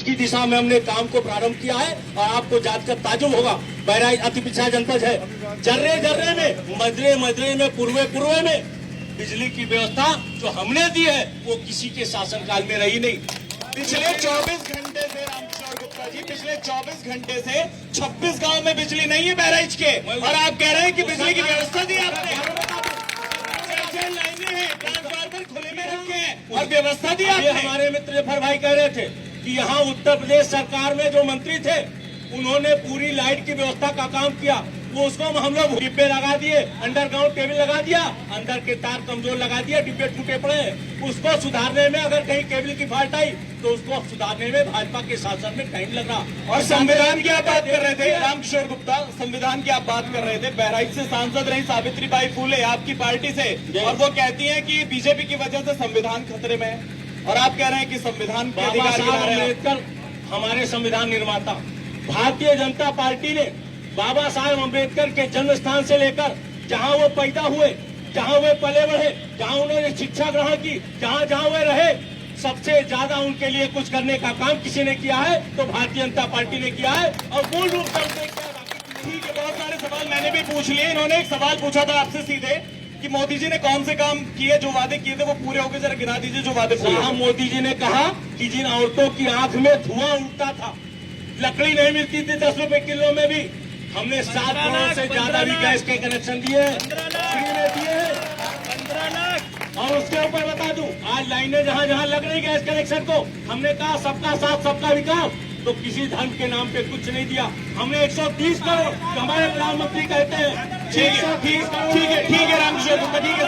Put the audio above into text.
की दिशा में हमने काम को प्रारंभ किया है और आपको जानकर ताजुब होगा, बहराइच अति पिछड़ा जनपद है। जर्रे जर्रे में, मजरे मजरे में, पूर्वे पूर्वे में बिजली की व्यवस्था जो हमने दी है वो किसी के शासनकाल में रही नहीं। पिछले 24 घंटे से रामकिशोर गुप्ता जी, पिछले 24 घंटे से 26 गांव में बिजली नहीं है बहराइच के, और आप कह रहे हैं कि बिजली की व्यवस्था दी आपने। लाइनें हैं, ट्रांसफार्मर खुले में रखे हैं और व्यवस्था दी आपने। हमारे मित्र जफर भाई कह रहे थे कि यहाँ उत्तर प्रदेश सरकार में जो मंत्री थे उन्होंने पूरी लाइट की व्यवस्था का काम किया, वो उसको हम लोग डिब्बे लगा दिए, अंडरग्राउंड केबल लगा दिया, अंदर के तार कमजोर लगा दिया, डिब्बे टूटे पड़े। उसको सुधारने में अगर कहीं केबल की फाल्ट आई तो उसको सुधारने में भाजपा के शासन में टाइम लगा। और संविधान की आप बात कर रहे थे रामकिशोर गुप्ता, संविधान की आप बात कर रहे थे। बहराइच से सांसद रही सावित्रीबाई फूले आपकी पार्टी से, और वो कहती है कि बीजेपी की वजह से संविधान खतरे में है, और आप कह रहे हैं कि संविधान के अधिकार अम्बेडकर हमारे संविधान निर्माता। भारतीय जनता पार्टी ने बाबा साहेब अम्बेडकर के जन्म स्थान से लेकर जहां वो पैदा हुए, जहां वे पले बढ़े, जहां उन्होंने शिक्षा ग्रहण की, जहां जहां वे रहे, सबसे ज्यादा उनके लिए कुछ करने का काम किसी ने किया है तो भारतीय जनता पार्टी ने किया है, और मूल रूप से उन्होंने किया। ठीक है, बहुत सारे सवाल मैंने भी पूछ लिए। इन्होंने एक सवाल पूछा था आपसे सीधे कि मोदी जी ने कौन से काम किए, जो वादे किए थे वो पूरे हो गए, जरा गिना दीजिए जो वादे पूरे। हाँ, मोदी जी ने कहा कि जिन औरतों की आंख में धुआं उठता था, लकड़ी नहीं मिलती थी 10 रुपए किलो में भी, हमने 7 करोड़ से ज्यादा भी गैस के कनेक्शन दिए हैं। और उसके ऊपर बता दूं, आज लाइनें जहां जहां लग रही गैस कनेक्शन को, हमने कहा सबका साथ सबका विकास, तो किसी धर्म के नाम पे कुछ नहीं दिया। हमने 130 करोड़, हमारे प्रधानमंत्री कहते हैं ठीक है रामकिशोर गुप्ता, ठीक है,